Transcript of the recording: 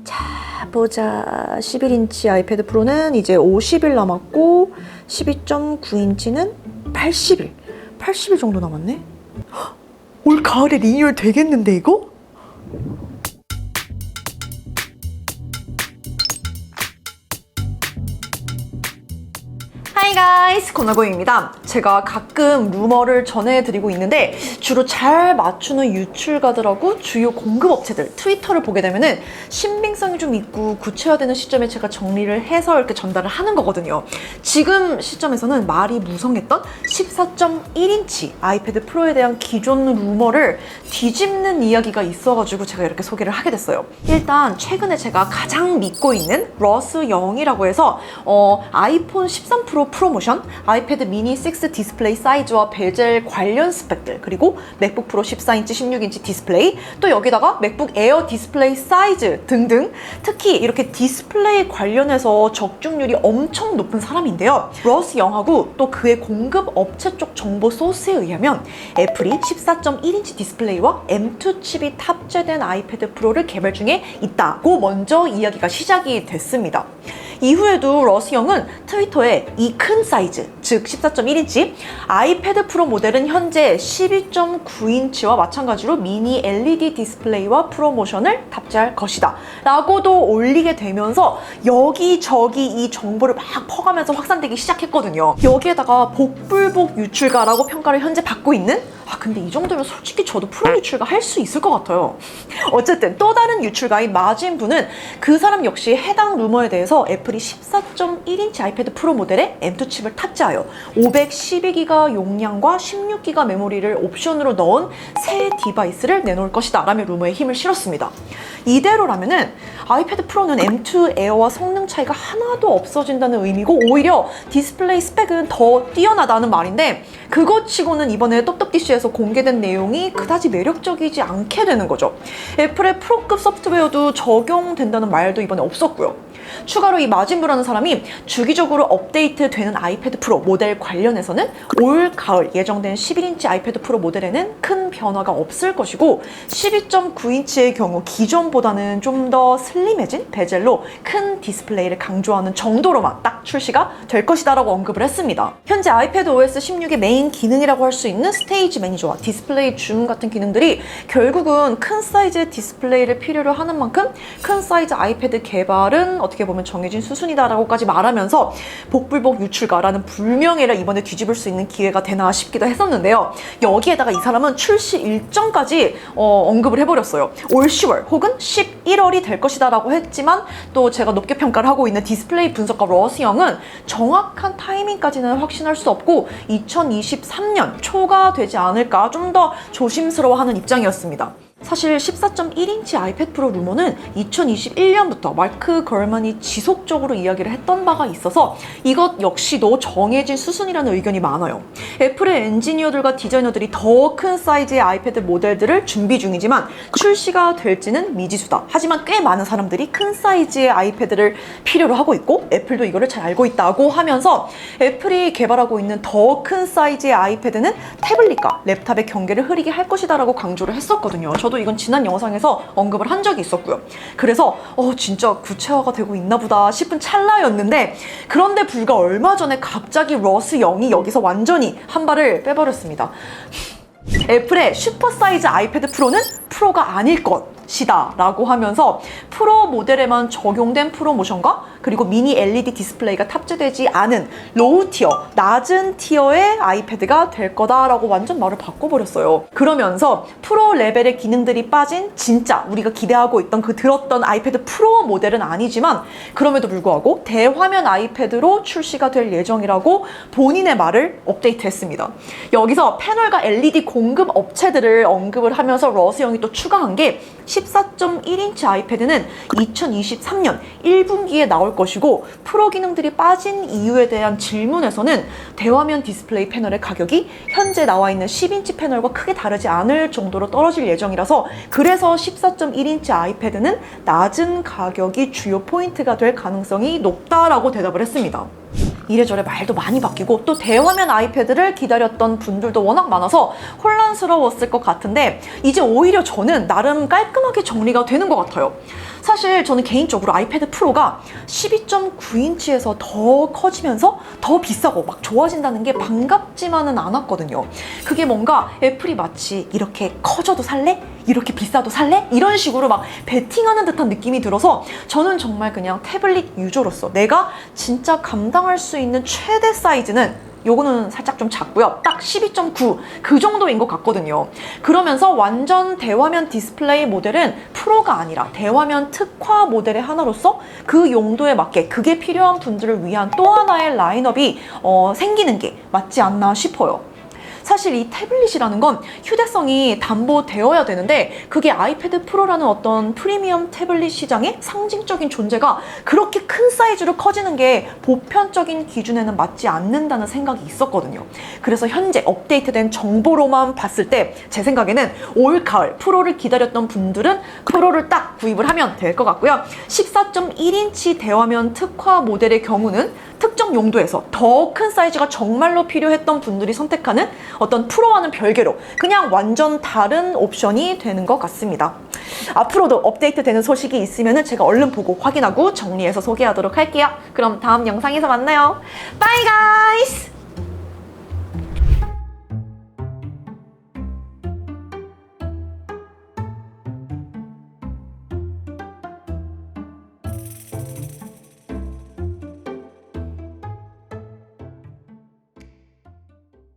자, 보자. 11인치 아이패드 프로는 이제 50일 남았고 12.9인치는 80일. 80일 정도 남았네? 헉, 올 가을에 리뉴얼 되겠는데 이거? Hi guys! 권나고입니다. 제가 가끔 루머를 전해드리고 있는데 주로 잘 맞추는 유출가들하고 주요 공급업체들 트위터를 보게 되면은 신빙성이 좀 있고 구체화되는 시점에 제가 정리를 해서 이렇게 전달을 하는 거거든요. 지금 시점에서는 말이 무성했던 14.1인치 아이패드 프로에 대한 기존 루머를 뒤집는 이야기가 있어가지고 제가 이렇게 소개를 하게 됐어요. 일단 최근에 제가 가장 믿고 있는 러스 영이라고 해서 아이폰 13 프로 프로모션, 아이패드 미니 6 디스플레이 사이즈와 베젤 관련 스펙들, 그리고 맥북 프로 14인치, 16인치 디스플레이, 또 여기다가 맥북 에어 디스플레이 사이즈 등등, 특히 이렇게 디스플레이 관련해서 적중률이 엄청 높은 사람인데요. 러스 영하고 또 그의 공급 업체 쪽 정보 소스에 의하면 애플이 14.1인치 디스플레이와 M2 칩이 탑재된 아이패드 프로를 개발 중에 있다고 먼저 이야기가 시작이 됐습니다. 이후에도 러스 영은 트위터에 이 큰 사이즈, 즉 14.1인치 아이패드 프로 모델은 현재 12.9인치와 마찬가지로 미니 LED 디스플레이와 프로모션을 탑재할 것이다 라고도 올리게 되면서 여기저기 이 정보를 막 퍼가면서 확산되기 시작했거든요. 여기에다가 복불복 유출가라고 평가를 현재 받고 있는, 근데 이 정도면 솔직히 저도 프로 유출가 할 수 있을 것 같아요. 어쨌든 또 다른 유출가인 마진분은 그 사람 역시 해당 루머에 대해서 애플이 14.1인치 아이패드 프로 모델에 M2 칩을 탑재하여 512기가 용량과 16기가 메모리를 옵션으로 넣은 새 디바이스를 내놓을 것이다 라며 루머에 힘을 실었습니다. 이대로라면은 아이패드 프로는 M2 에어와 성능 차이가 하나도 없어진다는 의미고 오히려 디스플레이 스펙은 더 뛰어나다는 말인데, 그것 치고는 이번에 떡떡디쉬에서 공개된 내용이 그다지 매력적이지 않게 되는 거죠. 애플의 프로급 소프트웨어도 적용된다는 말도 이번에 없었고요. 추가로 이 마진부라는 사람이 주기적으로 업데이트되는 아이패드 프로 모델 관련해서는 올 가을 예정된 11인치 아이패드 프로 모델에는 큰 변화가 없을 것이고 12.9인치의 경우 기존보다는 좀 더 슬림해진 베젤로 큰 디스플레이를 강조하는 정도로만 딱 출시가 될 것이다 라고 언급을 했습니다. 현재 아이패드 OS 16의 메인 기능이라고 할 수 있는 스테이지 매니저와 디스플레이 줌 같은 기능들이 결국은 큰 사이즈의 디스플레이를 필요로 하는 만큼 큰 사이즈 아이패드 개발은 어떻게 보면 정해진 수순이다라고까지 말하면서 복불복 유출가라는 불명예를 이번에 뒤집을 수 있는 기회가 되나 싶기도 했었는데요. 여기에다가 이 사람은 출시 일정까지 언급을 해버렸어요. 올 10월 혹은 11월이 될 것이다 라고 했지만, 또 제가 높게 평가를 하고 있는 디스플레이 분석가 러스 영은 정확한 타이밍까지는 확신할 수 없고 2023년 초가 되지 않을까 좀 더 조심스러워하는 입장이었습니다. 사실 14.1인치 아이패드 프로 루머는 2021년부터 마크 걸만이 지속적으로 이야기를 했던 바가 있어서 이것 역시도 정해진 수순이라는 의견이 많아요. 애플의 엔지니어들과 디자이너들이 더 큰 사이즈의 아이패드 모델들을 준비 중이지만 출시가 될지는 미지수다. 하지만 꽤 많은 사람들이 큰 사이즈의 아이패드를 필요로 하고 있고 애플도 이거를 잘 알고 있다고 하면서 애플이 개발하고 있는 더 큰 사이즈의 아이패드는 태블릿과 랩탑의 경계를 흐리게 할 것이다 라고 강조를 했었거든요. 저도 이건 지난 영상에서 언급을 한 적이 있었고요. 그래서 진짜 구체화가 되고 있나 보다 싶은 찰나였는데, 그런데 불과 얼마 전에 갑자기 러스 영이 여기서 완전히 한 발을 빼버렸습니다. 애플의 슈퍼 사이즈 아이패드 프로는 프로가 아닐 것이다 라고 하면서 프로 모델에만 적용된 프로모션과 그리고 미니 LED 디스플레이가 탑재되지 않은 로우 티어, 낮은 티어의 아이패드가 될 거다라고 완전 말을 바꿔버렸어요. 그러면서 프로 레벨의 기능들이 빠진 진짜 우리가 기대하고 있던 그 들었던 아이패드 프로 모델은 아니지만 그럼에도 불구하고 대화면 아이패드로 출시가 될 예정이라고 본인의 말을 업데이트했습니다. 여기서 패널과 LED 공급 업체들을 언급을 하면서 러스 영이 또 추가한 게 14.1인치 아이패드는 2023년 1분기에 나올 것이고, 프로 기능들이 빠진 이유에 대한 질문에서는 대화면 디스플레이 패널의 가격이 현재 나와 있는 10인치 패널과 크게 다르지 않을 정도로 떨어질 예정이라서, 그래서 14.1인치 아이패드는 낮은 가격이 주요 포인트가 될 가능성이 높다라고 대답을 했습니다. 이래저래 말도 많이 바뀌고 또 대화면 아이패드를 기다렸던 분들도 워낙 많아서 혼란스러웠을 것 같은데 이제 오히려 저는 나름 깔끔하게 정리가 되는 것 같아요. 사실 저는 개인적으로 아이패드 프로가 12.9인치에서 더 커지면서 더 비싸고 막 좋아진다는 게 반갑지만은 않았거든요. 그게 뭔가 애플이 마치 이렇게 커져도 살래? 이렇게 비싸도 살래? 이런 식으로 막 베팅하는 듯한 느낌이 들어서 저는 정말 그냥 태블릿 유저로서 내가 진짜 감당할 수 있는 최대 사이즈는 요거는 살짝 좀 작고요. 딱 12.9 그 정도인 것 같거든요. 그러면서 완전 대화면 디스플레이 모델은 프로가 아니라 대화면 특화 모델의 하나로서 그 용도에 맞게 그게 필요한 분들을 위한 또 하나의 라인업이 생기는 게 맞지 않나 싶어요. 사실 이 태블릿이라는 건 휴대성이 담보되어야 되는데 그게 아이패드 프로라는 어떤 프리미엄 태블릿 시장의 상징적인 존재가 그렇게 큰 사이즈로 커지는 게 보편적인 기준에는 맞지 않는다는 생각이 있었거든요. 그래서 현재 업데이트된 정보로만 봤을 때 제 생각에는 올 가을 프로를 기다렸던 분들은 프로를 딱 구입을 하면 될 것 같고요. 14.1인치 대화면 특화 모델의 경우는 특정 용도에서 더 큰 사이즈가 정말로 필요했던 분들이 선택하는 어떤 프로와는 별개로 그냥 완전 다른 옵션이 되는 것 같습니다. 앞으로도 업데이트되는 소식이 있으면 제가 얼른 보고 확인하고 정리해서 소개하도록 할게요. 그럼 다음 영상에서 만나요. 바이 가이스!